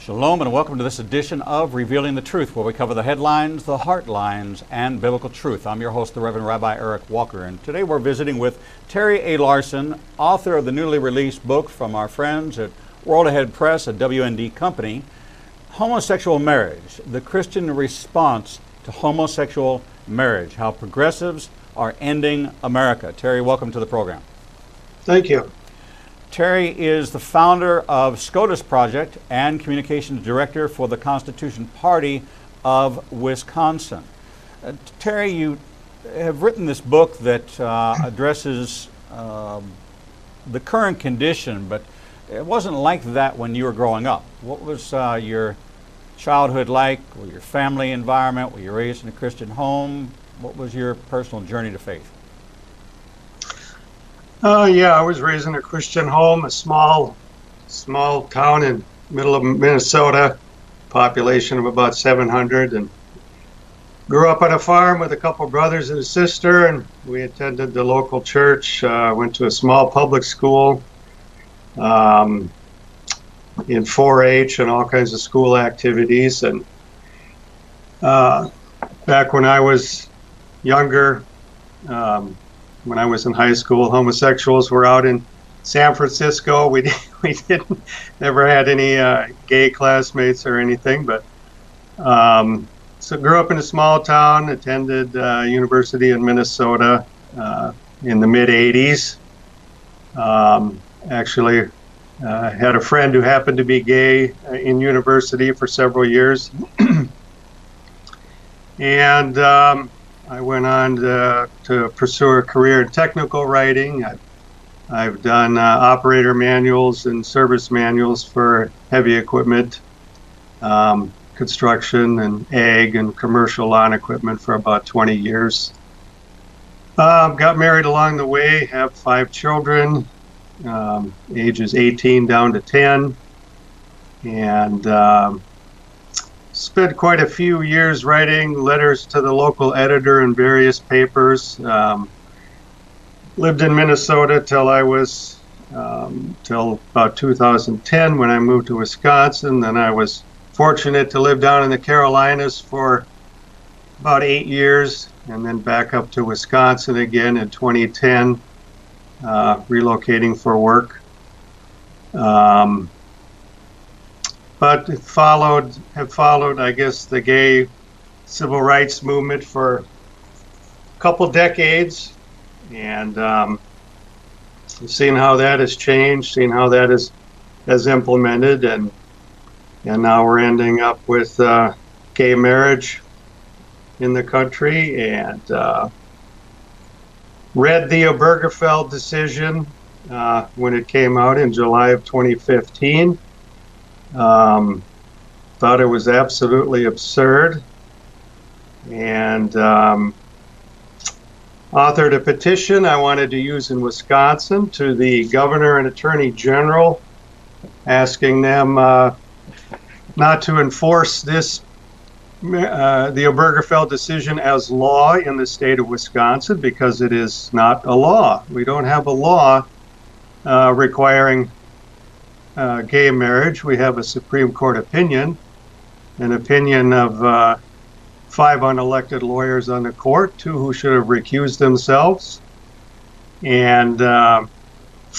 Shalom and welcome to this edition of Revealing the Truth, where we cover the headlines, the heart lines, and biblical truth. I'm your host, the Reverend Rabbi Eric Walker, and today we're visiting with Terry A. Larson, author of the newly released book from our friends at World Ahead Press, a WND company, Homosexual Marriage, the Christian Response to Homosexual Marriage, How Progressives Are Ending America. Terry, welcome to the program. Thank you. Terry is the founder of SCOTUS Project and communications director for the Constitution Party of Wisconsin. Terry, you have written this book that addresses the current condition, but it wasn't like that when you were growing up. What was your childhood like, or your family environment? Were you raised in a Christian home? What was your personal journey to faith? Yeah, I was raised in a Christian home, a small town in middle of Minnesota, population of about 700, and grew up on a farm with a couple brothers and a sister, and we attended the local church, went to a small public school, in 4-H and all kinds of school activities. And back when I was younger, when I was in high school, homosexuals were out in San Francisco. We never had any gay classmates or anything, but so grew up in a small town, attended university in Minnesota in the mid '80s. Actually had a friend who happened to be gay in university for several years, and I went on to pursue a career in technical writing. I've done operator manuals and service manuals for heavy equipment, construction and ag and commercial lawn equipment for about 20 years. Got married along the way, have 5 children, ages 18 down to 10, and spent quite a few years writing letters to the local editor in various papers. Lived in Minnesota till I was till about 2010 when I moved to Wisconsin. Then I was fortunate to live down in the Carolinas for about 8 years, and then back up to Wisconsin again in 2010, relocating for work. But have followed, I guess, the gay civil rights movement for a couple decades, and seen how that has changed, seen how that has implemented, and now we're ending up with gay marriage in the country, and read the Obergefell decision when it came out in July of 2015. Thought it was absolutely absurd, and authored a petition I wanted to use in Wisconsin to the governor and attorney general, asking them not to enforce the Obergefell decision as law in the state of Wisconsin, because it is not a law. We don't have a law requiring gay marriage. We have a Supreme Court opinion, an opinion of 5 unelected lawyers on the court, 2 who should have recused themselves. And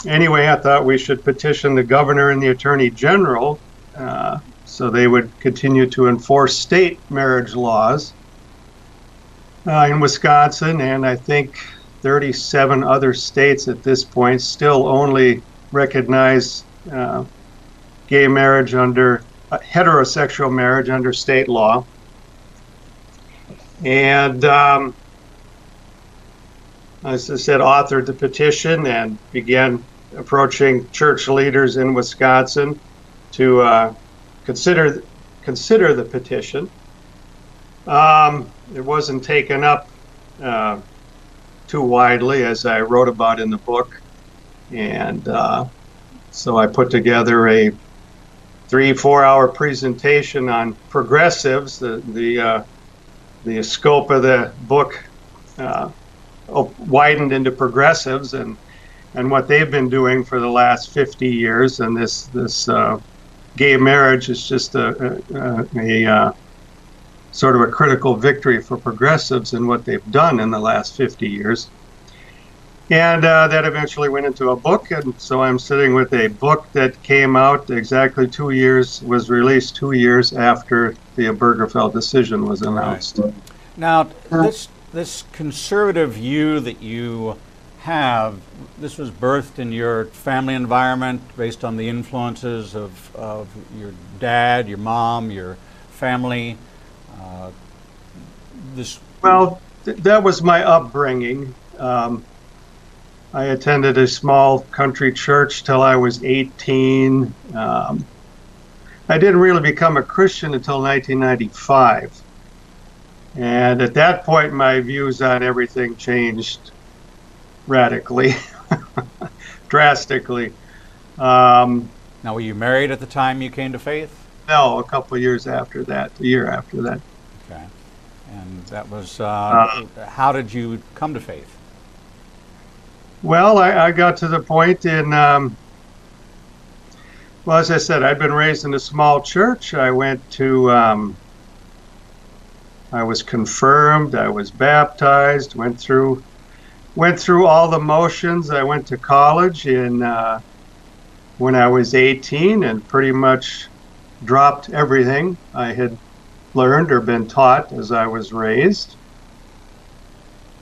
anyway, I thought we should petition the governor and the attorney general so they would continue to enforce state marriage laws in Wisconsin, and I think 37 other states at this point still only recognize gay marriage under heterosexual marriage under state law. And as I said, authored the petition and began approaching church leaders in Wisconsin to consider the petition. It wasn't taken up too widely, as I wrote about in the book, and so I put together a 3-4 hour presentation on progressives. The scope of the book widened into progressives and what they've been doing for the last 50 years, and this gay marriage is just a sort of a critical victory for progressives in what they've done in the last 50 years. And that eventually went into a book, and so I'm sitting with a book that came out exactly 2 years, was released 2 years after the Obergefell decision was announced. Right. Now, this conservative view that you have, this was birthed in your family environment based on the influences of your dad, your mom, your family. Well, that was my upbringing. I attended a small country church till I was 18. I didn't really become a Christian until 1995. And at that point, my views on everything changed radically, drastically. Now, were you married at the time you came to faith? No, a couple of years after that, a year after that. Okay. And that was, how did you come to faith? Well, I got to the point in, well, as I said, I'd been raised in a small church. I went to, I was confirmed, I was baptized, went through all the motions. I went to college when I was 18 and pretty much dropped everything I had learned or been taught as I was raised.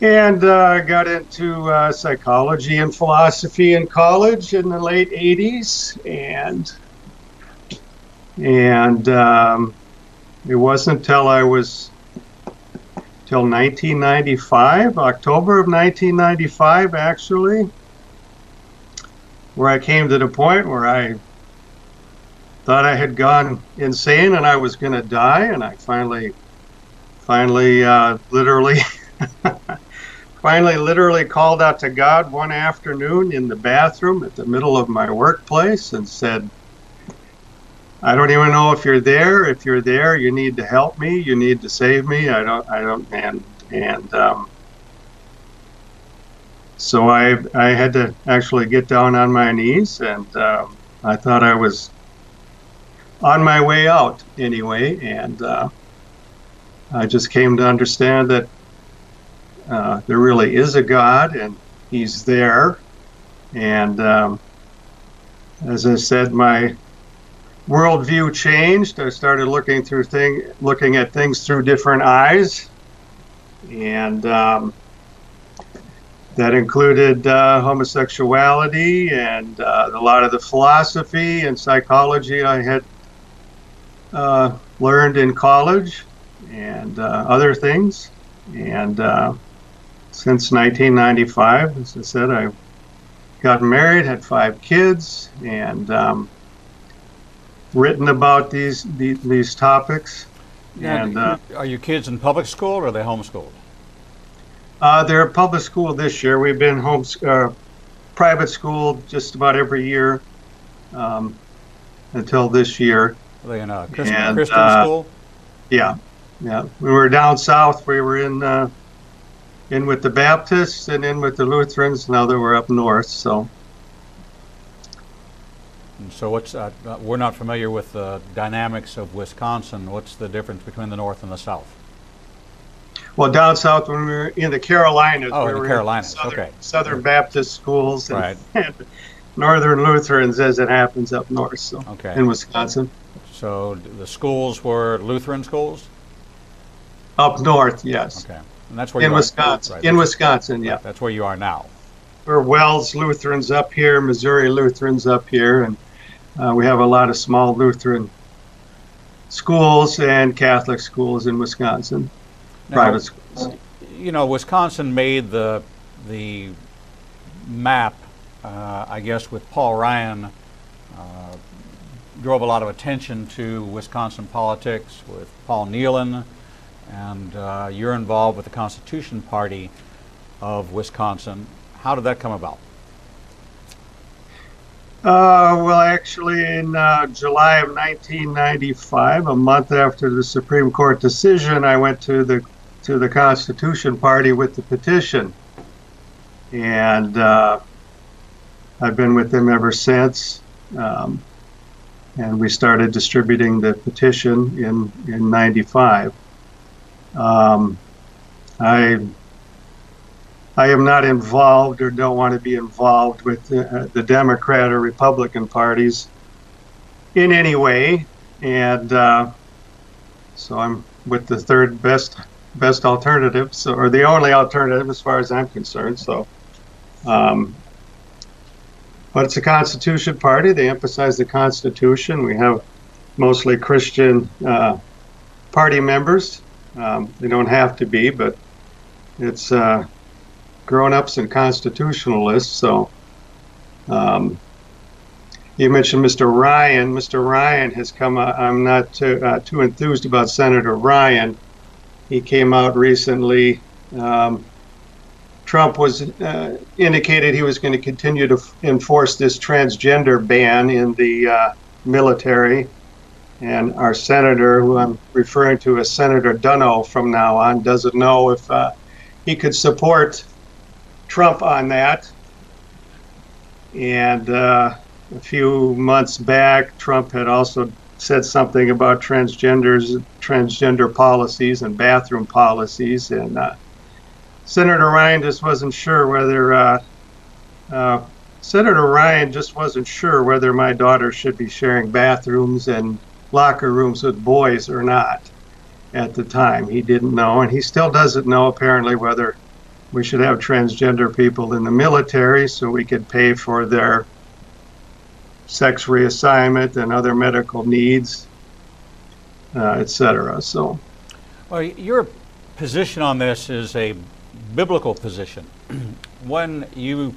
And got into psychology and philosophy in college in the late 80s. And it wasn't till 1995, October of 1995, actually, where I came to the point where I thought I had gone insane and I was going to die. And I finally literally called out to God one afternoon in the bathroom at the middle of my workplace and said, I don't even know if you're there. If you're there, you need to help me. You need to save me. So I had to actually get down on my knees, and I thought I was on my way out anyway. And I just came to understand that there really is a God, and He's there. And as I said, my worldview changed. I started looking at things through different eyes, and that included homosexuality and a lot of the philosophy and psychology I had learned in college and other things. And since 1995, as I said, I got married, had 5 kids, and written about these topics. Yeah, and are your kids in public school or are they homeschooled? They're at public school this year. We've been private school just about every year until this year. Are they in a Christian school? Yeah. We were down south. We were in with the Baptists and in with the Lutherans. Now that we're up north, so. And so what's we're not familiar with the dynamics of Wisconsin. What's the difference between the north and the south? Well, down south when we were in the Carolinas, we were in the Carolinas. Southern Baptist schools, and, right. and Northern Lutherans, as it happens, up north. So in Wisconsin. So the schools were Lutheran schools? Up north, yes. Okay, and that's where you are. Wisconsin. Right. In Wisconsin, yeah. Right. That's where you are now. We're Wells Lutherans up here, Missouri Lutherans up here, and we have a lot of small Lutheran schools and Catholic schools in Wisconsin, private schools. You know, Wisconsin made the map, I guess, with Paul Ryan, drove a lot of attention to Wisconsin politics with Paul Nealon, and you're involved with the Constitution Party of Wisconsin. How did that come about? Well, actually, in July of 1995, a month after the Supreme Court decision, I went to the Constitution Party with the petition, and I've been with them ever since. and we started distributing the petition in 95. I am not involved or don't want to be involved with the Democrat or Republican parties in any way, and so I'm with the third best alternative, or the only alternative as far as I'm concerned. So, but it's a Constitution party. They emphasize the Constitution. We have mostly Christian party members. They don't have to be, but it's grown-ups and constitutionalists. So you mentioned Mr. Ryan. Mr. Ryan has come out. I'm not too enthused about Senator Ryan. He came out recently. Trump was indicated he was going to continue to enforce this transgender ban in the military. And our senator, who I'm referring to as Senator Dunno from now on, doesn't know if he could support Trump on that. And a few months back, Trump had also said something about transgender policies and bathroom policies. And Senator Ryan just wasn't sure whether my daughter should be sharing bathrooms and locker rooms with boys or not at the time. He didn't know, and he still doesn't know apparently whether we should have transgender people in the military so we could pay for their sex reassignment and other medical needs, etc. So, well, your position on this is a biblical position. When you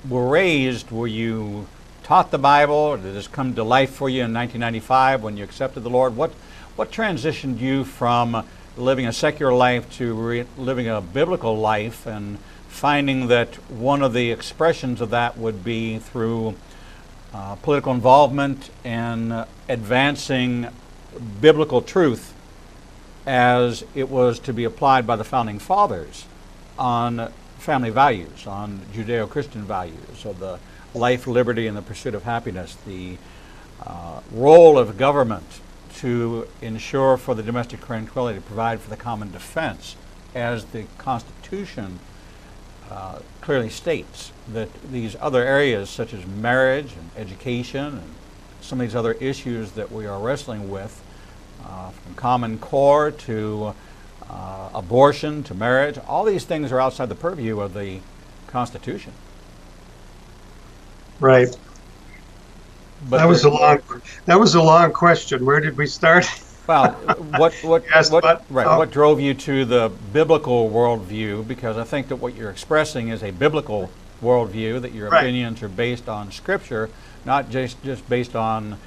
were raised, were you taught the Bible, or did this come to life for you in 1995 when you accepted the Lord? What transitioned you from living a secular life to living a biblical life, and finding that one of the expressions of that would be through political involvement and advancing biblical truth as it was to be applied by the Founding Fathers on family values, on Judeo-Christian values of the life, liberty, and the pursuit of happiness, the role of government to ensure for the domestic tranquility, to provide for the common defense, as the Constitution clearly states, that these other areas such as marriage and education and some of these other issues that we are wrestling with, from Common Core to abortion to marriage, all these things are outside the purview of the Constitution. Right. But that was a long question. Where did we start? Well, what drove you to the biblical worldview? Because I think that what you're expressing is a biblical worldview, that your opinions are based on Scripture, not just based on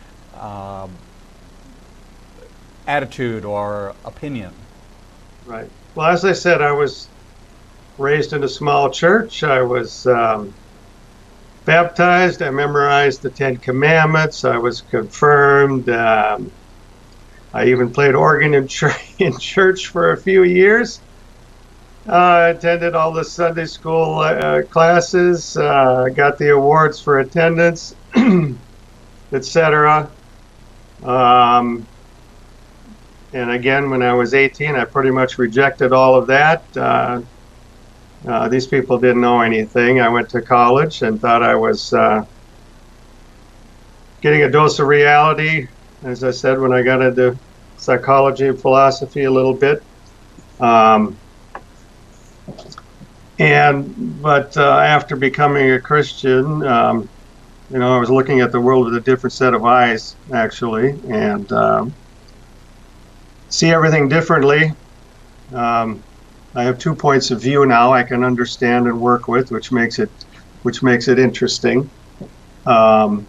attitude or opinion. Right. Well, as I said, I was raised in a small church. I was baptized. I memorized the Ten Commandments. I was confirmed. I even played organ in church for a few years. I attended all the Sunday school classes, got the awards for attendance, etc. And again, when I was 18, I pretty much rejected all of that. These people didn't know anything. I went to college and thought I was getting a dose of reality, as I said, when I got into psychology and philosophy a little bit. But after becoming a Christian, I was looking at the world with a different set of eyes, actually, and see everything differently. I have 2 points of view now I can understand and work with, which makes it interesting. So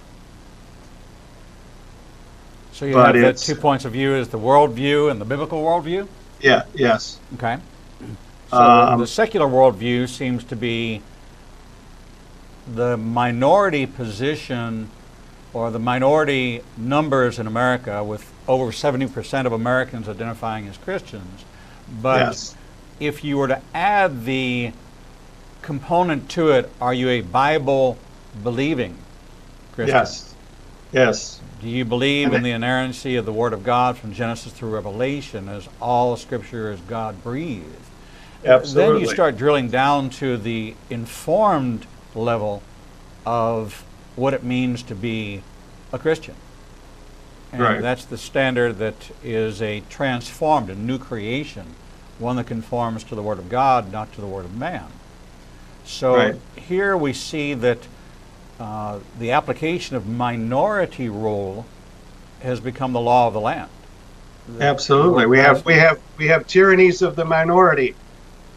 you have the 2 points of view as the worldview and the biblical worldview? Yeah, yes. Okay. So the secular worldview seems to be the minority position, or the minority numbers in America, with over 70% of Americans identifying as Christians. But yes. If you were to add the component to it, are you a Bible-believing Christian? Yes. Yes. Do you believe And in the inerrancy of the Word of God from Genesis through Revelation, as all Scripture is God-breathed? absolutely. Then you start drilling down to the informed level of what it means to be a Christian. And Right. that's the standard that is a transformed, a new creation, one that conforms to the Word of God, not to the Word of man. So Right. here we see that the application of minority rule has become the law of the land. Absolutely. We have tyrannies of the minority,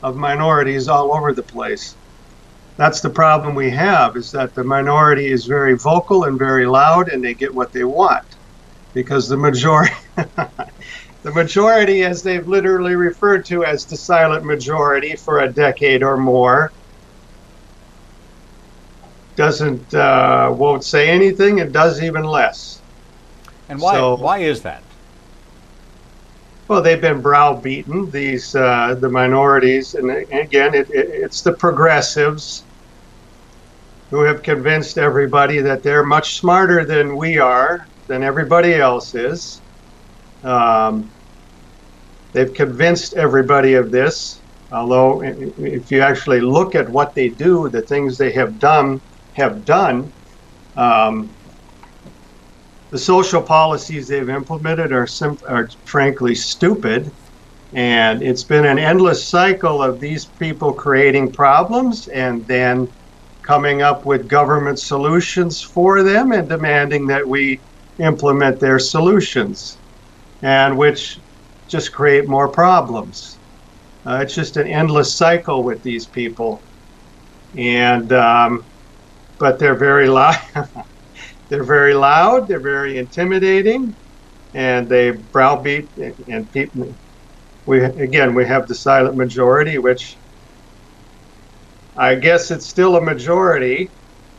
of minorities all over the place. That's the problem we have, is that the minority is very vocal and very loud, and they get what they want. Because the majority the majority, as they've literally referred to as the silent majority for a decade or more, won't say anything and does even less. And why? So, Why is that? well, they've been browbeaten, the minorities, and again, it's the progressives who have convinced everybody that they're much smarter than we are, than everybody else is. They've convinced everybody of this, although if you actually look at what they do, the things they have done, the social policies they've implemented are frankly stupid, and it's been an endless cycle of these people creating problems and then coming up with government solutions for them and demanding that we implement their solutions, and which just create more problems. It's just an endless cycle with these people, and but they're very loud. They're very loud. They're very intimidating, and they browbeat. And people, we have the silent majority, which I guess it's still a majority,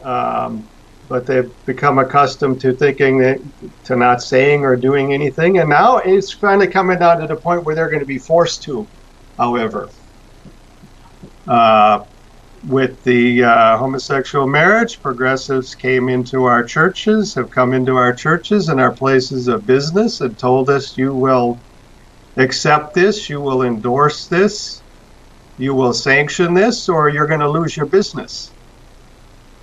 but they've become accustomed to thinking to not saying or doing anything, and now it's finally coming down to the point where they're going to be forced to. However, with the homosexual marriage, progressives came into our churches, have come into our churches and our places of business and told us, you will accept this, you will endorse this, you will sanction this, or you're going to lose your business.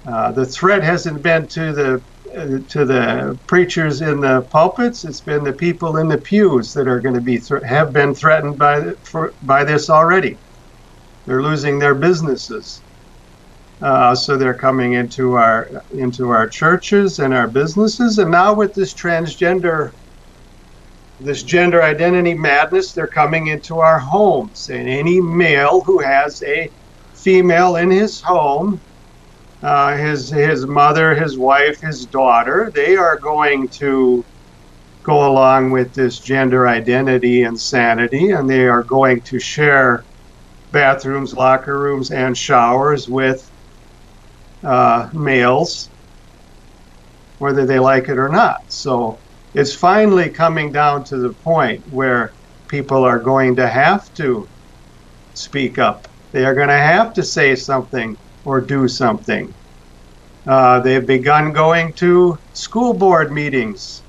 The threat hasn't been to the preachers in the pulpits; it's been the people in the pews that are going to be have been threatened by this already. They're losing their businesses, so they're coming into our churches and our businesses, and now with this gender identity madness, they're coming into our homes, and any male who has a female in his home, his mother, his wife, his daughter, they are going to go along with this gender identity insanity, and they are going to share bathrooms, locker rooms, and showers with males, whether they like it or not. So it's finally coming down to the point where people are going to have to speak up. They are going to have to say something or do something. They've begun going to school board meetings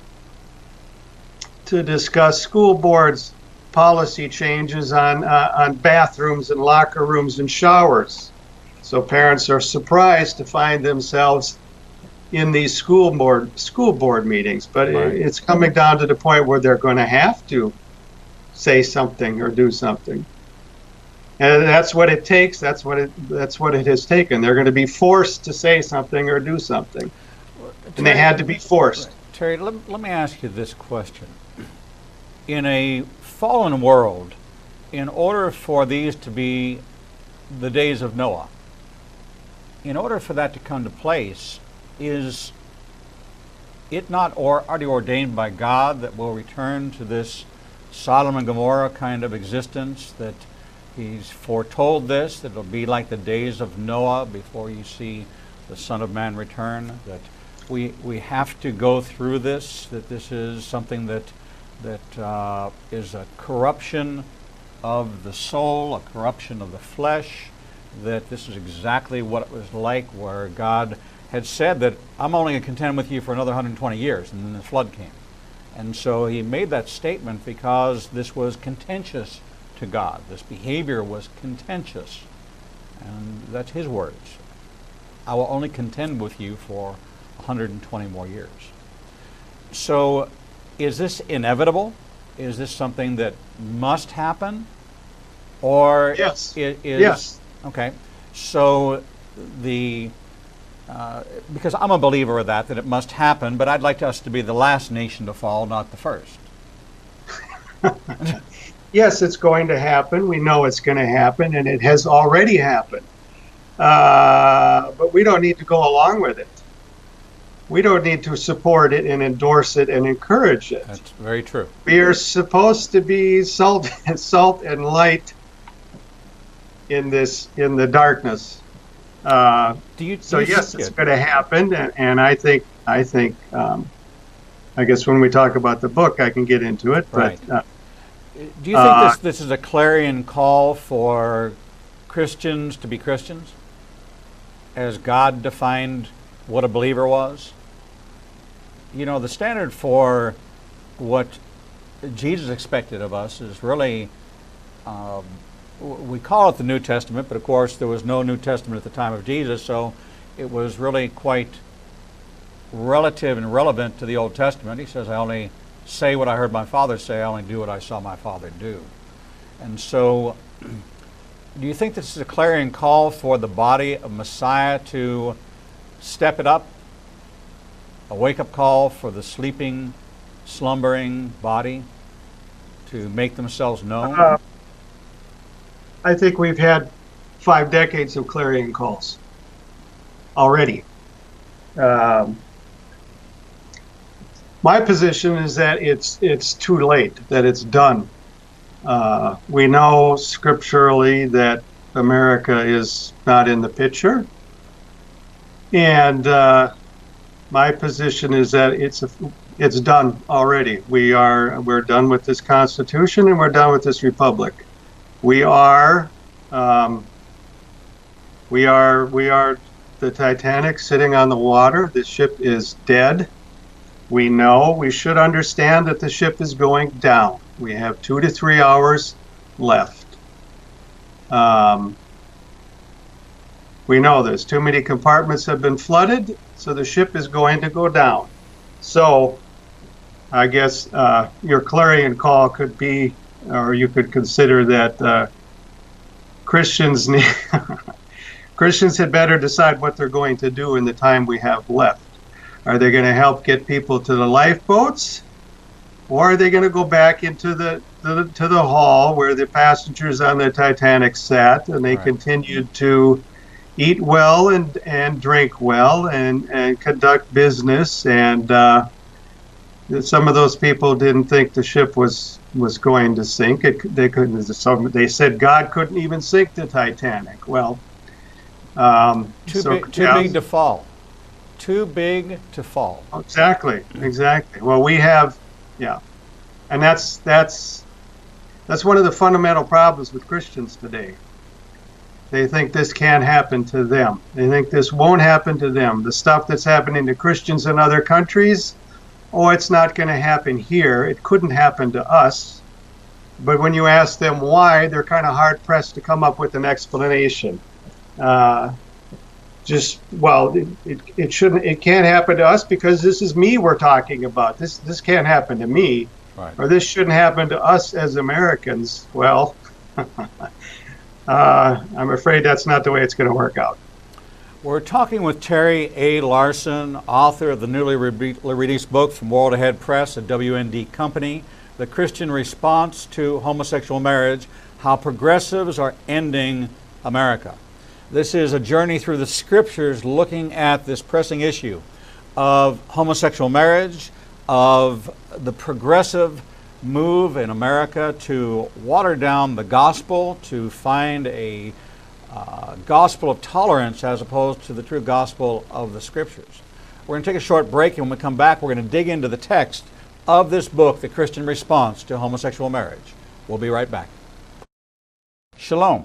to discuss school boards' policy changes on bathrooms and locker rooms and showers. So parents are surprised to find themselves in these school board meetings. But Right. It's coming down to the point where they're going to have to say something or do something. And that's what it takes. That's what it has taken. They're going to be forced to say something or do something. And they had to be forced. Terry, let me ask you this question. In a fallen world, in order for these to be the days of Noah, in order for that to come to place, is it not already ordained by God that we'll return to this Sodom and Gomorrah kind of existence, that He's foretold this, that it'll be like the days of Noah before you see the Son of Man return, that we have to go through this, that this is something that is a corruption of the soul, a corruption of the flesh, that this is exactly what it was like, where God had said that I'm only going to contend with you for another 120 years, and then the flood came. And so he made that statement because this was contentious to God. This behavior was contentious. And that's his words. I will only contend with you for 120 more years. So is this inevitable? Is this something that must happen? Or Yes. Yes. Okay. So because I'm a believer of that it must happen, but I'd like us to be the last nation to fall, not the first. Yes, it's going to happen. We know it's going to happen, and it has already happened. But we don't need to go along with it. We don't need to support it and endorse it and encourage it. That's very true. We are supposed to be salt and light in the darkness. Yes, it's going to happen, and I think I guess when we talk about the book, I can get into it. Right. But do you think this is a clarion call for Christians to be Christians, as God defined what a believer was? You know, the standard for what Jesus expected of us is really, we call it the New Testament, but of course there was no New Testament at the time of Jesus, so it was really quite relative and relevant to the Old Testament. He says, I only say what I heard my Father say, I only do what I saw my Father do. And so, do you think this is a clarion call for the body of Messiah to step it up? A wake-up call for the sleeping, slumbering body to make themselves known? I think we've had 5 decades of clarion calls already. My position is that it's too late, that it's done. We know scripturally that America is not in the picture, and my position is that it's done already. We're done with this Constitution, and we're done with this republic. We are the Titanic sitting on the water. The ship is dead. We should understand that the ship is going down. We have 2 to 3 hours left. We know this. Too many compartments have been flooded, so the ship is going to go down. So I guess your clarion call could be, or you could consider that Christians had better decide what they're going to do in the time we have left. Are they going to help get people to the lifeboats, or are they going to go back into the hall where the passengers on the Titanic sat, and they continued to eat well and drink well and conduct business, and some of those people didn't think the ship was going to sink. They said God couldn't even sink the Titanic. Well, too big to fall. Too big to fall. Exactly. Well, we have, and that's one of the fundamental problems with Christians today. They think this can't happen to them. They think this won't happen to them. The stuff that's happening to Christians in other countries, it's not going to happen here. It couldn't happen to us. But when you ask them why, they're kind of hard pressed to come up with an explanation. It can't happen to us because this is me we're talking about. This can't happen to me, right. Or this shouldn't happen to us as Americans. Well, I'm afraid that's not the way it's going to work out. We're talking with Terry A. Larson, author of the newly released book from World Ahead Press, a WND company, The Christian Response to Homosexual Marriage, How Progressives Are Ending America. This is a journey through the scriptures looking at this pressing issue of homosexual marriage, of the progressive move in America to water down the gospel, to find a gospel of tolerance as opposed to the true gospel of the scriptures. We're going to take a short break, and when we come back, we're going to dig into the text of this book, The Christian Response to Homosexual Marriage. We'll be right back. Shalom.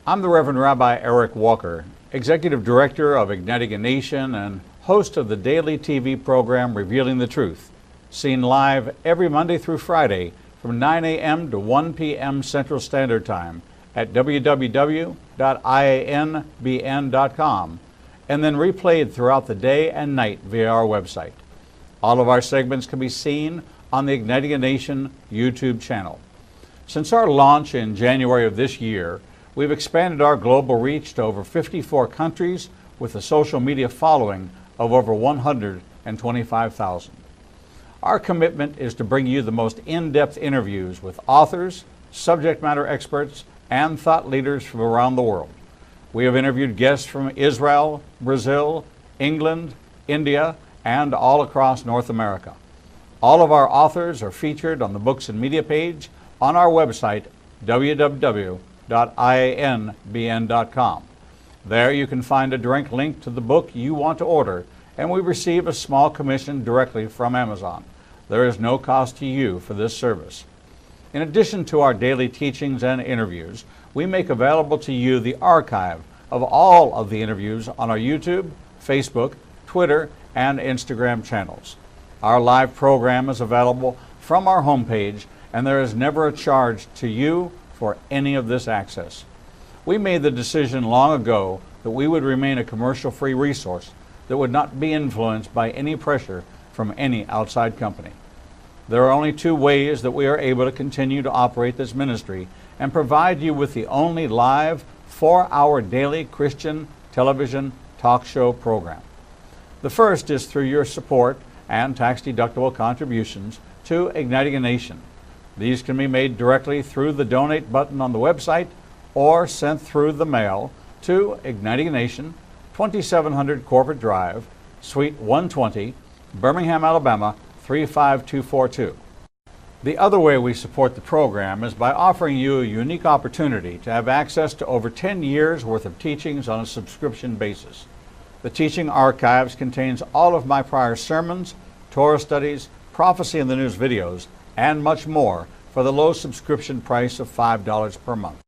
I'm the Reverend Rabbi Eric Walker, Executive Director of Igniting a Nation and host of the daily TV program Revealing the Truth, seen live every Monday through Friday from 9 a.m. to 1 p.m. Central Standard Time at www.ianbn.com, and then replayed throughout the day and night via our website. All of our segments can be seen on the Igniting a Nation YouTube channel. Since our launch in January of this year, we've expanded our global reach to over 54 countries with a social media following of over 125,000. Our commitment is to bring you the most in-depth interviews with authors, subject matter experts, and thought leaders from around the world. We have interviewed guests from Israel, Brazil, England, India, and all across North America. All of our authors are featured on the Books and Media page on our website, www.ianbn.com. There you can find a direct link to the book you want to order, and we receive a small commission directly from Amazon. There is no cost to you for this service. In addition to our daily teachings and interviews, we make available to you the archive of all of the interviews on our YouTube, Facebook, Twitter, and Instagram channels. Our live program is available from our homepage, and there is never a charge to you for any of this access. We made the decision long ago that we would remain a commercial-free resource that would not be influenced by any pressure from any outside company. There are only two ways that we are able to continue to operate this ministry and provide you with the only live 4-hour daily Christian television talk show program. The first is through your support and tax-deductible contributions to Igniting a Nation. These can be made directly through the donate button on the website or sent through the mail to Igniting a Nation, 2700 Corporate Drive, Suite 120, Birmingham, Alabama, 35242. The other way we support the program is by offering you a unique opportunity to have access to over 10 years worth of teachings on a subscription basis. The teaching archives contains all of my prior sermons, Torah studies, prophecy in the news videos, and much more for the low subscription price of $5 per month.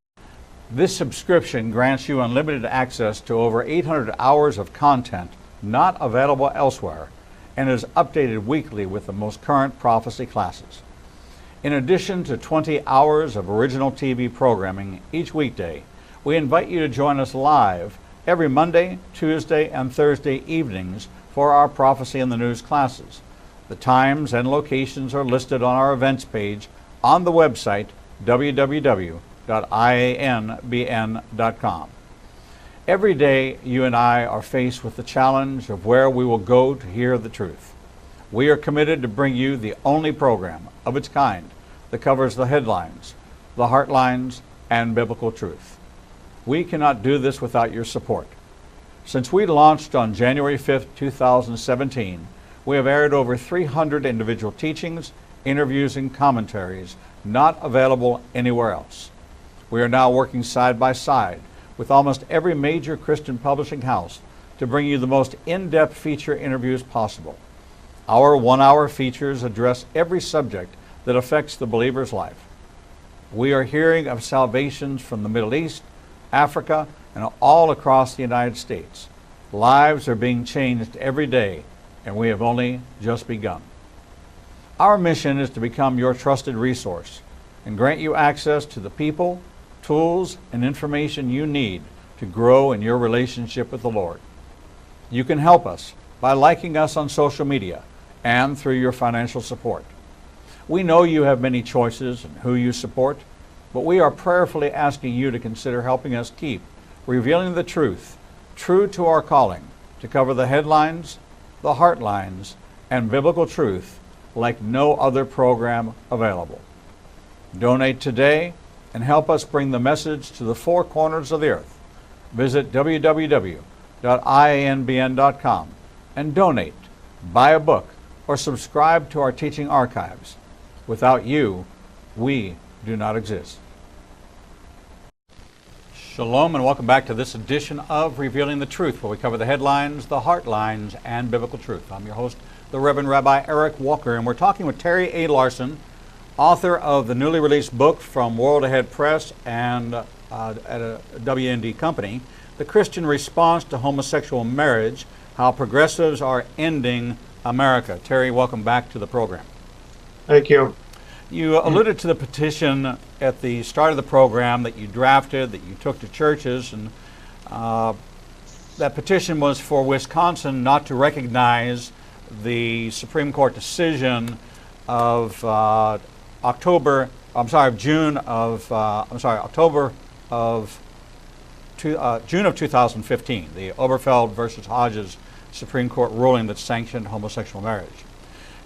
This subscription grants you unlimited access to over 800 hours of content not available elsewhere, and is updated weekly with the most current prophecy classes. In addition to 20 hours of original TV programming each weekday, we invite you to join us live every Monday, Tuesday, and Thursday evenings for our Prophecy in the News classes. The times and locations are listed on our events page on the website www.ianbn.com. Every day, you and I are faced with the challenge of where we will go to hear the truth. We are committed to bring you the only program of its kind that covers the headlines, the heartlines, and biblical truth. We cannot do this without your support. Since we launched on January 5th, 2017, we have aired over 300 individual teachings, interviews, and commentaries not available anywhere else. We are now working side by side with almost every major Christian publishing house to bring you the most in-depth feature interviews possible. Our 1-hour features address every subject that affects the believer's life. We are hearing of salvations from the Middle East, Africa, and all across the United States. Lives are being changed every day, and we have only just begun. Our mission is to become your trusted resource and grant you access to the people, tools, and information you need to grow in your relationship with the Lord. You can help us by liking us on social media and through your financial support. We know you have many choices in who you support, but we are prayerfully asking you to consider helping us keep revealing the truth, true to our calling, to cover the headlines, the heartlines, and biblical truth like no other program available. Donate today and help us bring the message to the four corners of the earth. Visit www.ianbn.com and donate, buy a book, or subscribe to our teaching archives. Without you, we do not exist. Shalom and welcome back to this edition of Revealing the Truth, where we cover the headlines, the heartlines, and biblical truth. I'm your host, the Reverend Rabbi Eric Walker, and we're talking with Terry A. Larson, author of the newly released book from World Ahead Press and at a WND company, The Christian Response to Homosexual Marriage, How Progressives Are Ending America. Terry, welcome back to the program. Thank you. You alluded to the petition at the start of the program that you drafted, that you took to churches, and that petition was for Wisconsin not to recognize the Supreme Court decision of October of 2015, the Oberfeld versus Hodges Supreme Court ruling that sanctioned homosexual marriage.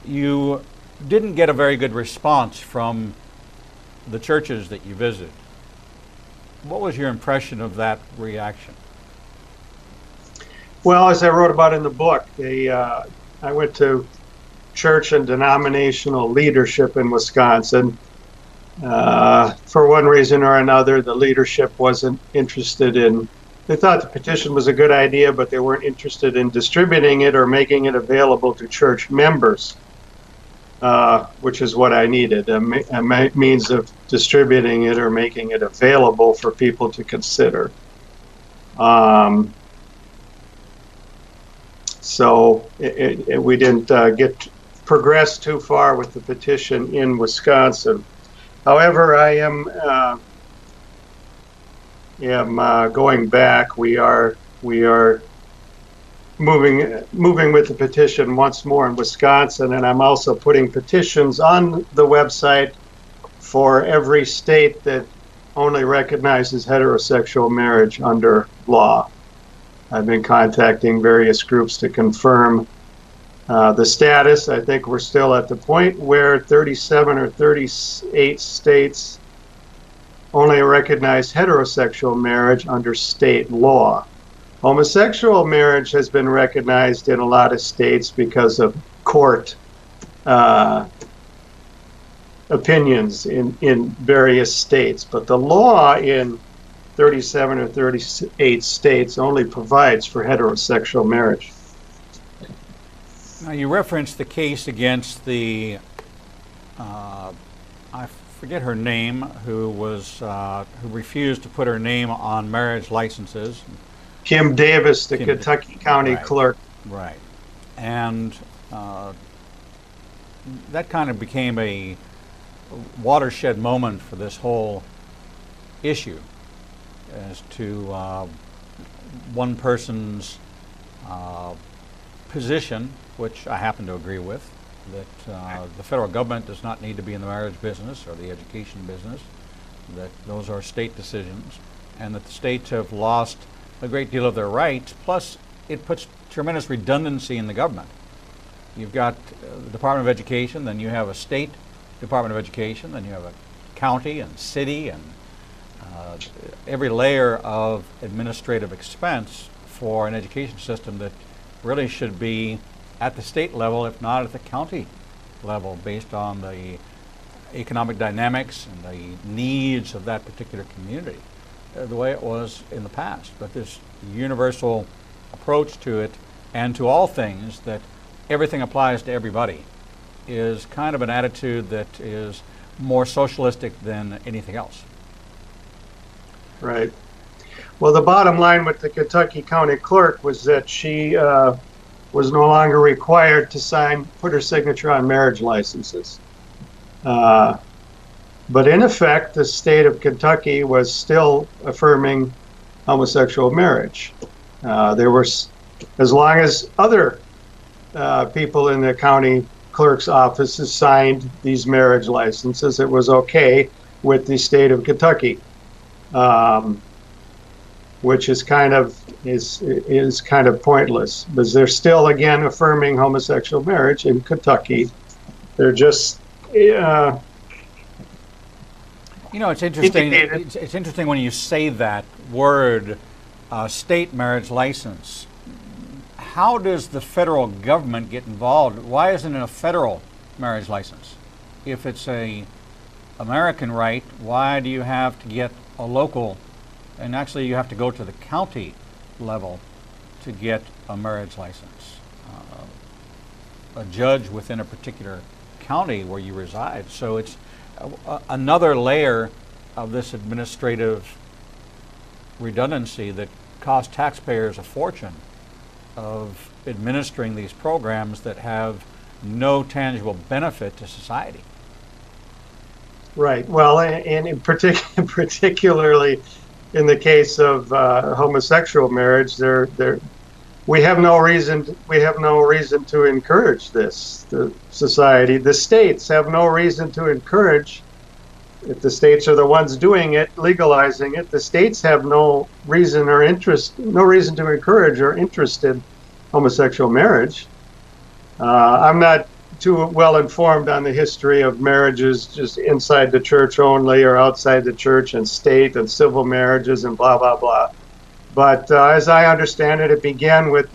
You didn't get a very good response from the churches that you visited. What was your impression of that reaction? Well, as I wrote about in the book, I went to church and denominational leadership in Wisconsin. For one reason or another, the leadership wasn't interested in, they thought the petition was a good idea, but they weren't interested in distributing it or making it available to church members, which is what I needed, a means of distributing it or making it available for people to consider. So we didn't progress too far with the petition in Wisconsin. However, I am going back. We are moving with the petition once more in Wisconsin, and I'm also putting petitions on the website for every state that only recognizes heterosexual marriage under law. I've been contacting various groups to confirm the status. I think we're still at the point where 37 or 38 states only recognize heterosexual marriage under state law. Homosexual marriage has been recognized in a lot of states because of court opinions in various states, but the law in 37 or 38 states only provides for heterosexual marriage. Now, you referenced the case against the, I forget her name, who refused to put her name on marriage licenses. Kim Davis, the Kentucky County Clerk. Right. And that kind of became a watershed moment for this whole issue as to one person's position, which I happen to agree with, that the federal government does not need to be in the marriage business or the education business, that those are state decisions, and that the states have lost a great deal of their rights, plus it puts tremendous redundancy in the government. You've got the Department of Education, then you have a state Department of Education, then you have a county and city, and every layer of administrative expense for an education system that really should be at the state level, if not at the county level, based on the economic dynamics and the needs of that particular community, the way it was in the past. But this universal approach to it and to all things, that everything applies to everybody, is kind of an attitude that is more socialistic than anything else. Right. Well, the bottom line with the Kentucky County Clerk was that she was no longer required to put her signature on marriage licenses. But in effect, the state of Kentucky was still affirming homosexual marriage. There were, as long as other people in the county clerk's offices signed these marriage licenses, it was okay with the state of Kentucky. Which is kind of pointless, because they're still again affirming homosexual marriage in Kentucky. They're just it's interesting. It's interesting when you say that word, state marriage license. How does the federal government get involved? Why isn't it a federal marriage license? If it's a American right, why do you have to get a local? And actually, you have to go to the county level to get a marriage license. A judge within a particular county where you reside. So it's another layer of this administrative redundancy that cost taxpayers a fortune of administering these programs that have no tangible benefit to society. Right. Well, and particularly in the case of homosexual marriage, we have no reason to encourage this. The society, the states have no reason to encourage. If the states are the ones doing it, legalizing it, the states have no reason to encourage or interest in homosexual marriage. I'm not too well informed on the history of marriages just inside the church only or outside the church and state and civil marriages and blah, blah, blah. But as I understand it, it began with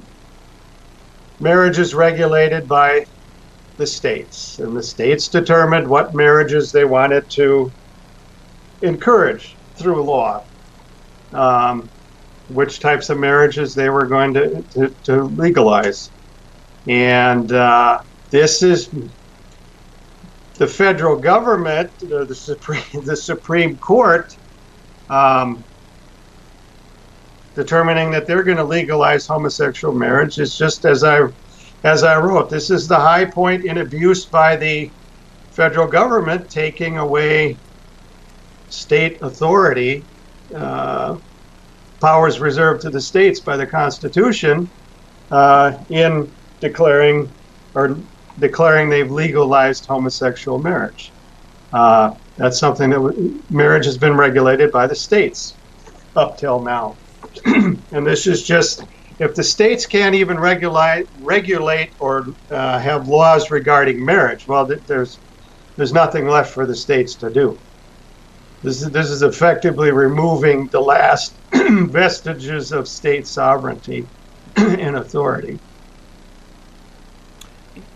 marriages regulated by the states. And the states determined what marriages they wanted to encourage through law, which types of marriages they were going to legalize. And this is the federal government, the Supreme Court, determining that they're going to legalize homosexual marriage. It's just as I wrote, this is the high point in abuse by the federal government, taking away state authority, powers reserved to the states by the Constitution, in declaring they've legalized homosexual marriage. That's something that marriage has been regulated by the states up till now. And this is just, if the states can't even regulate or have laws regarding marriage, well, there's nothing left for the states to do. This is effectively removing the last vestiges of state sovereignty and authority.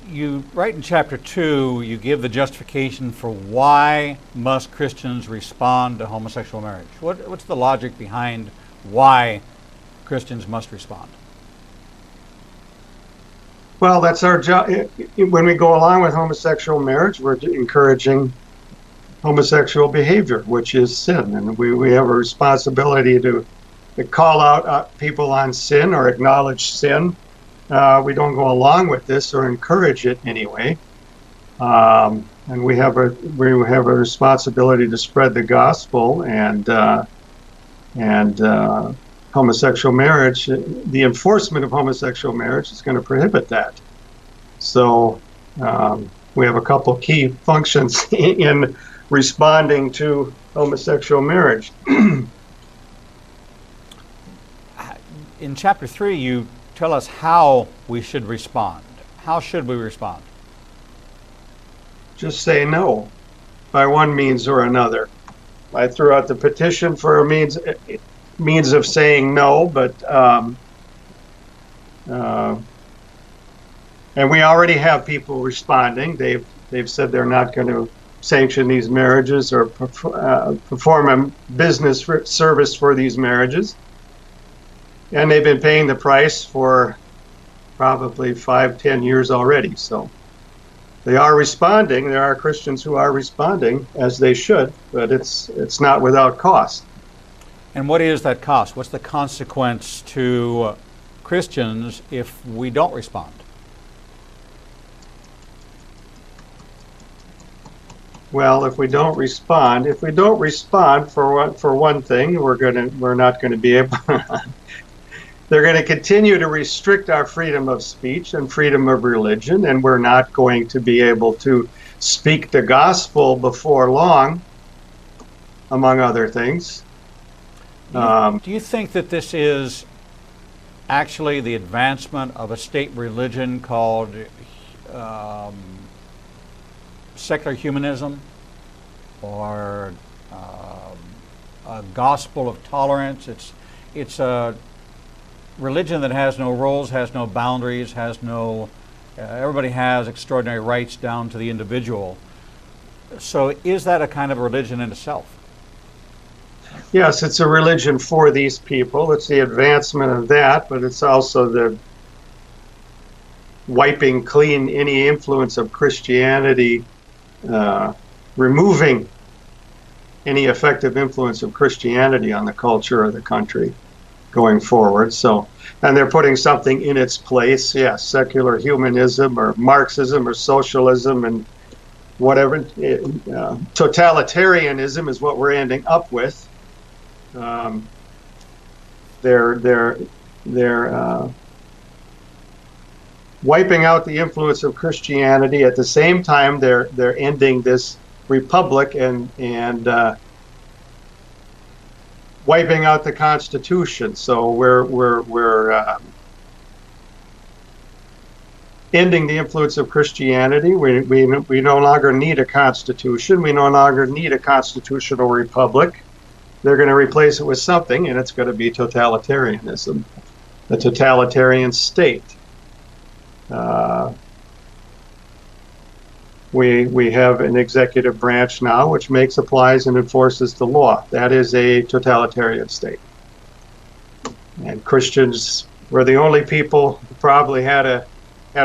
You write in chapter 2, you give the justification for why must Christians respond to homosexual marriage. What's the logic behind why Christians must respond? Well, that's our job. When we go along with homosexual marriage, we're encouraging homosexual behavior, which is sin. And we have a responsibility to call out people on sin or acknowledge sin. We don't go along with this or encourage it anyway. And we have a responsibility to spread the gospel, and homosexual marriage, the enforcement of homosexual marriage is going to prohibit that. So we have a couple key functions in responding to homosexual marriage. In chapter 3, you tell us how we should respond. How should we respond? Just say no, by one means or another. I threw out the petition for a means of saying no, but and we already have people responding. They've said they're not going to sanction these marriages or perform a business service for these marriages. And they've been paying the price for probably 5-10 years already. So they are responding. There are Christians who are responding, as they should, but it's not without cost. And what is that cost? What's the consequence to Christians if we don't respond? Well, if we don't respond for one thing, we're not going to be able. They're going to continue to restrict our freedom of speech and freedom of religion, and we're not going to be able to speak the gospel before long, among other things. Do you think that this is actually the advancement of a state religion called secular humanism, or a gospel of tolerance? It's a religion that has no rules, has no boundaries, has no everybody has extraordinary rights down to the individual. So is that a kind of religion in itself? Yes, it's a religion for these people. It's the advancement of that, but it's also the wiping clean any influence of Christianity, removing any effective influence of Christianity on the culture of the country. going forward. So, and they're putting something in its place. Yes, secular humanism or Marxism or socialism and whatever. Totalitarianism is what we're ending up with. They're wiping out the influence of Christianity. At the same time, they're ending this republic and wiping out the Constitution. So we're ending the influence of Christianity. We no longer need a constitution. We no longer need a constitutional republic. They're going to replace it with something, and it's going to be totalitarianism, the totalitarian state. We have an executive branch now which makes, applies, and enforces the law. That is a totalitarian state. And Christians were the only people who probably had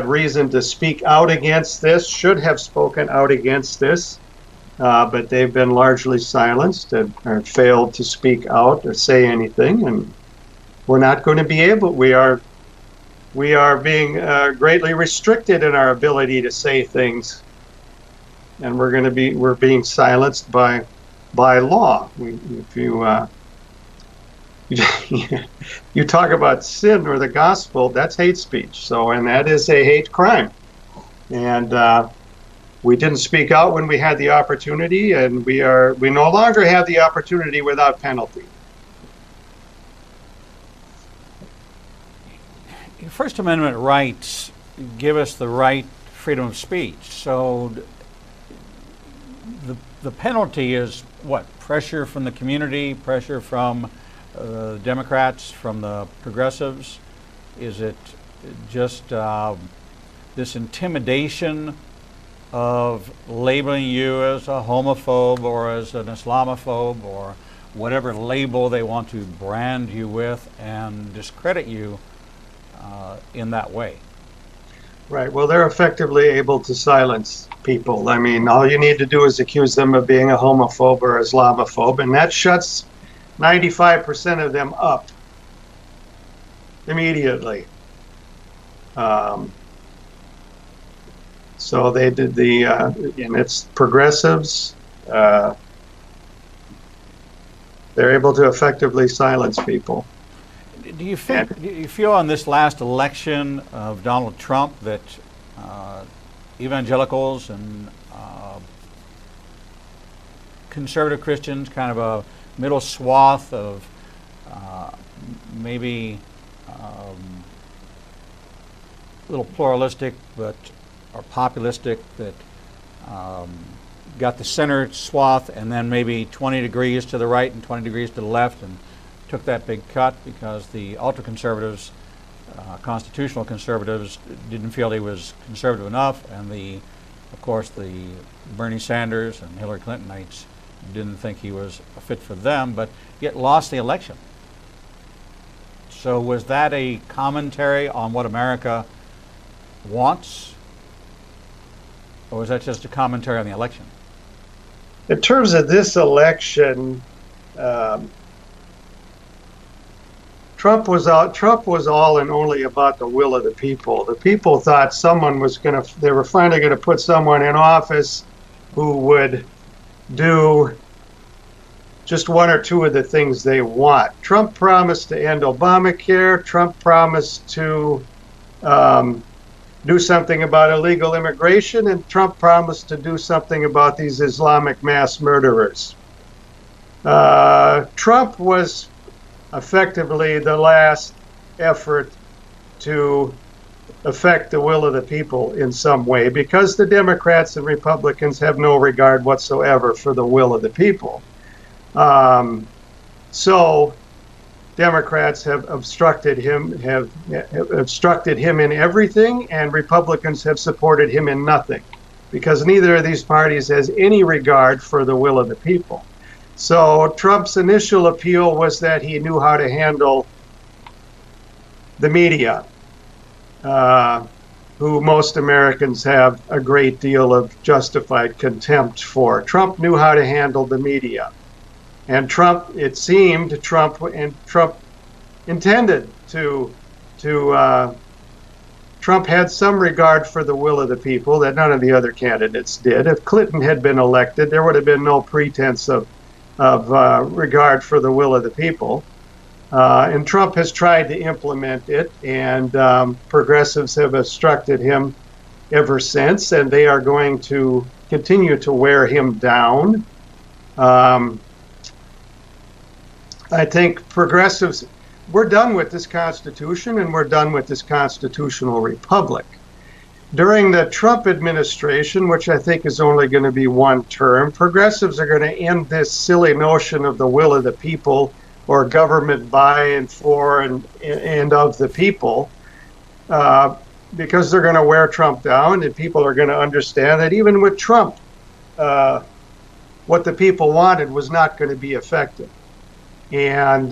reason to speak out against this, should have spoken out against this, but they've been largely silenced and failed to speak out or say anything. And we're not going to be able. We are being greatly restricted in our ability to say things, and we're being silenced by law. If you talk about sin or the gospel, that's hate speech. So, and that is a hate crime. And we didn't speak out when we had the opportunity, and we no longer have the opportunity without penalty. First Amendment rights give us the right freedom of speech. So the penalty is what? Pressure from the community, pressure from the Democrats, from the progressives? Is it just this intimidation of labeling you as a homophobe or as an Islamophobe or whatever label they want to brand you with and discredit you in that way? Right. Well, they're effectively able to silence people. I mean, all you need to do is accuse them of being a homophobe or Islamophobe, and that shuts 95% of them up immediately. So they did and it's progressives. They're able to effectively silence people. Do you feel on this last election of Donald Trump that evangelicals and conservative Christians, kind of a middle swath of maybe a little pluralistic but or populistic, that got the center swath and then maybe 20 degrees to the right and 20 degrees to the left, and took that big cut because the ultra-conservatives, constitutional conservatives, didn't feel he was conservative enough, and of course the Bernie Sanders and Hillary Clintonites didn't think he was a fit for them, but yet lost the election. So was that a commentary on what America wants, or was that just a commentary on the election? In terms of this election, Trump was all and only about the will of the people. The people thought they were finally going to put someone in office who would do just one or two of the things they want. Trump promised to end Obamacare. Trump promised to do something about illegal immigration, and Trump promised to do something about these Islamic mass murderers. Trump was effectively the last effort to affect the will of the people in some way, because the Democrats and Republicans have no regard whatsoever for the will of the people. So Democrats have obstructed him in everything, and Republicans have supported him in nothing, because neither of these parties has any regard for the will of the people. So Trump's initial appeal was that he knew how to handle the media, who most Americans have a great deal of justified contempt for. Trump knew how to handle the media. And Trump intended to Trump had some regard for the will of the people that none of the other candidates did. If Clinton had been elected, there would have been no pretense of regard for the will of the people. And Trump has tried to implement it, and progressives have obstructed him ever since, and they are going to continue to wear him down. I think progressives, we're done with this Constitution and we're done with this constitutional republic. During the Trump administration, which I think is only going to be one term, progressives are going to end this silly notion of the will of the people or government by and for and of the people, because they're going to wear Trump down, and people are going to understand that even with Trump, what the people wanted was not going to be effective. And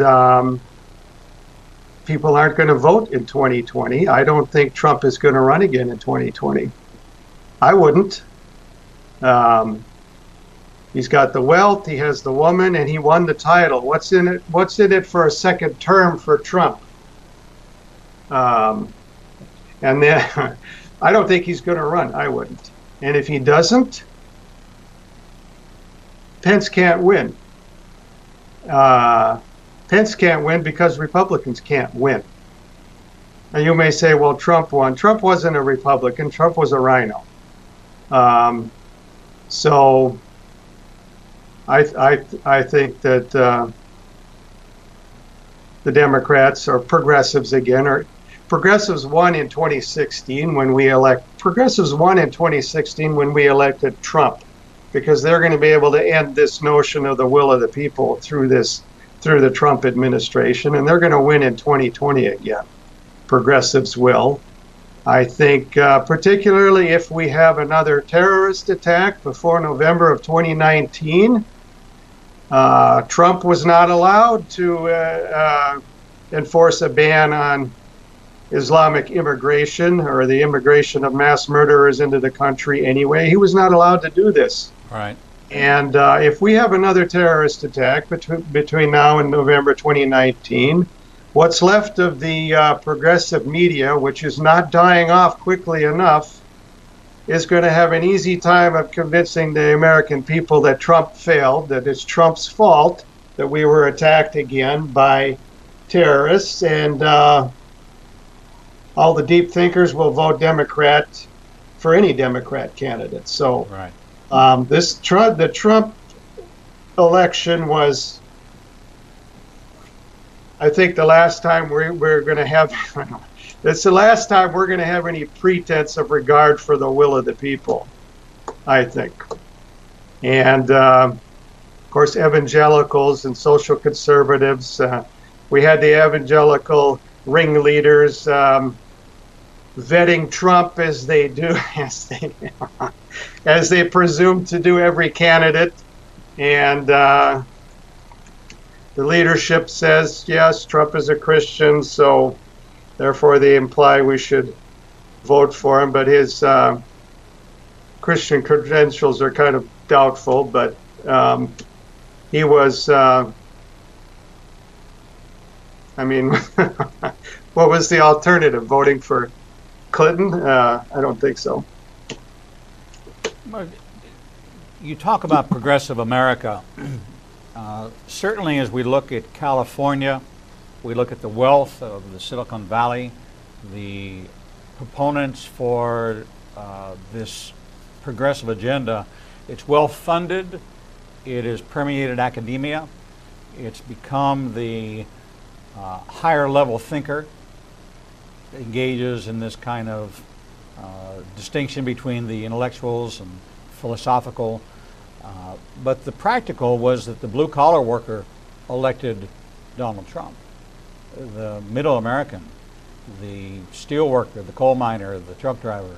people aren't going to vote in 2020. I don't think Trump is going to run again in 2020. I wouldn't. He's got the wealth, he has the woman, and he won the title. What's in it? What's in it for a second term for Trump? And then I don't think he's going to run. I wouldn't. And if he doesn't, Pence can't win. Pence can't win because Republicans can't win. Now you may say, well, Trump won. Trump wasn't a Republican. Trump was a rhino. So I think that the Democrats or progressives again, or progressives won in 2016 when we elected Trump, because they're going to be able to end this notion of the will of the people through the Trump administration, and they're going to win in 2020 again. Progressives will. I think particularly if we have another terrorist attack before November of 2019, Trump was not allowed to enforce a ban on Islamic immigration or the immigration of mass murderers into the country anyway. He was not allowed to do this. Right. And if we have another terrorist attack between now and November 2019, what's left of the progressive media, which is not dying off quickly enough, is going to have an easy time of convincing the American people that Trump failed, that it's Trump's fault that we were attacked again by terrorists, and all the deep thinkers will vote Democrat for any Democrat candidate. So right. The Trump election was, I think, the last time we're going to have, it's the last time we're going to have any pretense of regard for the will of the people, I think. And, of course, evangelicals and social conservatives, we had the evangelical ringleaders vetting Trump as they do, as they presume to do every candidate. And the leadership says, yes, Trump is a Christian, so therefore they imply we should vote for him. But his Christian credentials are kind of doubtful. But he was, what was the alternative? Voting for Clinton? I don't think so. You talk about progressive America. Certainly as we look at California, we look at the wealth of the Silicon Valley, the proponents for this progressive agenda. It's well funded, it has permeated academia, it's become the higher level thinker, engages in this kind of distinction between the intellectuals and philosophical. But the practical was that the blue-collar worker elected Donald Trump. The middle American, the steel worker, the coal miner, the truck driver,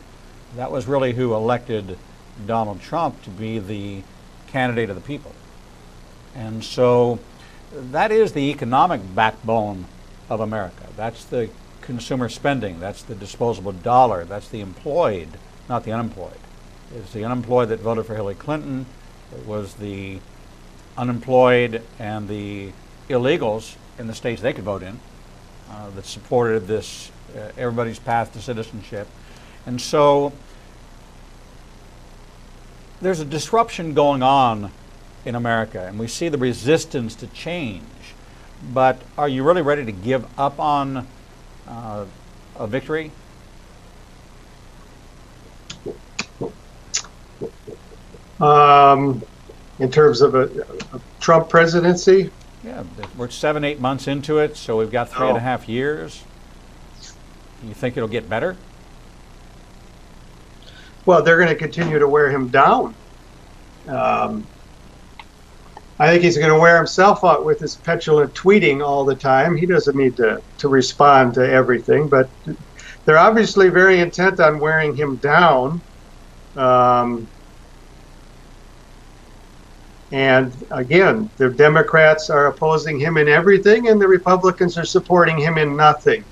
that was really who elected Donald Trump to be the candidate of the people. And so that is the economic backbone of America. That's the consumer spending, that's the disposable dollar, that's the employed, not the unemployed. It's the unemployed that voted for Hillary Clinton. It was the unemployed and the illegals in the states they could vote in that supported this everybody's path to citizenship. And so there's a disruption going on in America, and we see the resistance to change. But are you really ready to give up on a victory? In terms of a Trump presidency? Yeah, we're 7-8 months into it, so we've got 3.5 years. You think it'll get better? Well, they're going to continue to wear him down. I think he's going to wear himself out with his petulant tweeting all the time. He doesn't need to respond to everything, but they're obviously very intent on wearing him down. And again, the Democrats are opposing him in everything, and the Republicans are supporting him in nothing.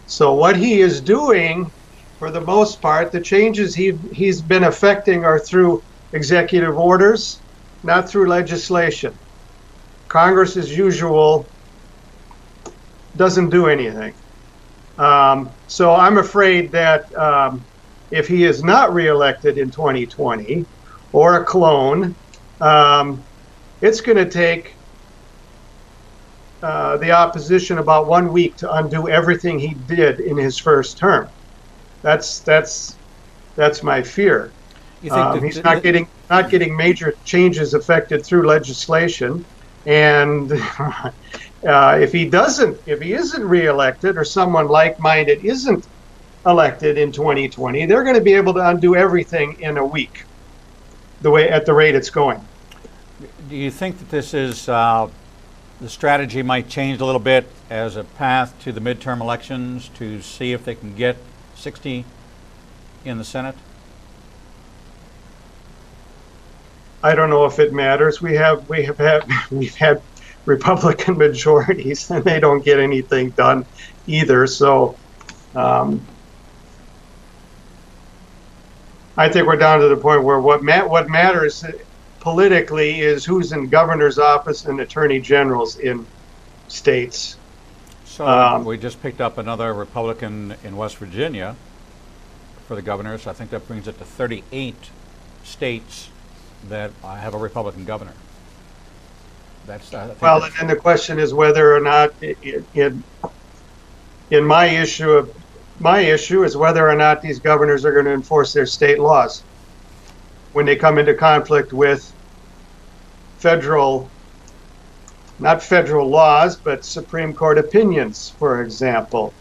So what he is doing, for the most part, the changes he's been effecting are through executive orders, not through legislation. Congress, as usual, doesn't do anything. So I'm afraid that if he is not reelected in 2020, or a clone, it's going to take the opposition about 1 week to undo everything he did in his first term. That's my fear. You think he's not getting major changes affected through legislation, and if he isn't reelected, or someone like-minded isn't elected in 2020, they're going to be able to undo everything in a week, at the rate it's going. Do you think that this is the strategy might change a little bit as a path to the midterm elections to see if they can get 60 in the Senate? I don't know if it matters. We've had Republican majorities, and they don't get anything done either. So I think we're down to the point where what matters politically is who's in governor's office and attorney generals in states. So we just picked up another Republican in West Virginia for the governor, so I think that brings it to 38 states that have a Republican governor. Well, and the question is whether or not, my issue is whether or not these governors are going to enforce their state laws when they come into conflict with not federal laws, but Supreme Court opinions, for example.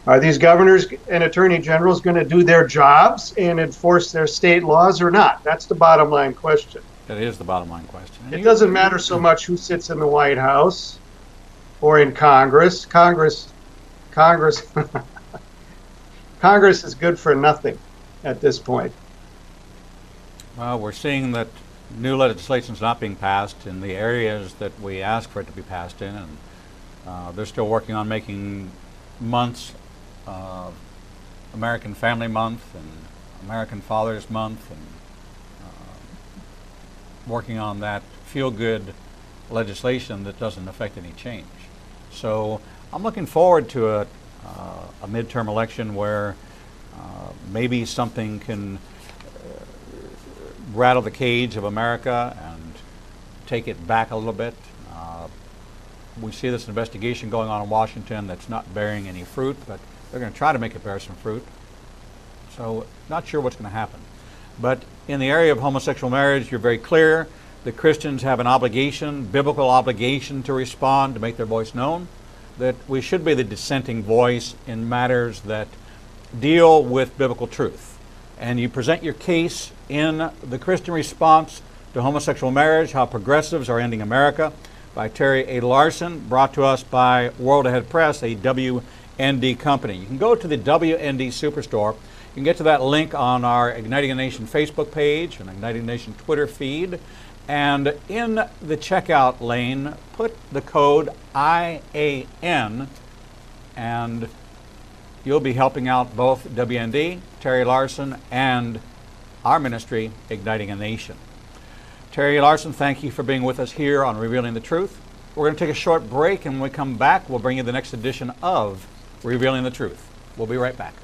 Are these governors and attorney generals going to do their jobs and enforce their state laws or not? That's the bottom line question. That is the bottom line question. It doesn't matter so much who sits in the White House or in Congress. Congress is good for nothing at this point. Well, we're seeing that new legislation is not being passed in the areas that we asked for it to be passed in, and they're still working on making months, American Family Month and American Fathers Month, and working on that feel-good legislation that doesn't affect any change. So I'm looking forward to a midterm election where maybe something can rattle the cage of America and take it back a little bit. We see this investigation going on in Washington that's not bearing any fruit, but they're going to try to make it bear some fruit. So not sure what's going to happen. But in the area of homosexual marriage, you're very clear that Christians have an obligation, biblical obligation, to respond, to make their voice known, that we should be the dissenting voice in matters that deal with biblical truth. And you present your case in The Christian Response to Homosexual Marriage, How Progressives Are Ending America, by Terry A. Larson, brought to us by World Ahead Press, a WND company. You can go to the WND Superstore. You can get to that link on our Igniting a Nation Facebook page and Igniting a Nation Twitter feed. And in the checkout lane, put the code IAN, and you'll be helping out both WND, Terry Larson, and our ministry, Igniting a Nation. Terry Larson, thank you for being with us here on Revealing the Truth. We're going to take a short break, and when we come back, we'll bring you the next edition of Revealing the Truth. We'll be right back.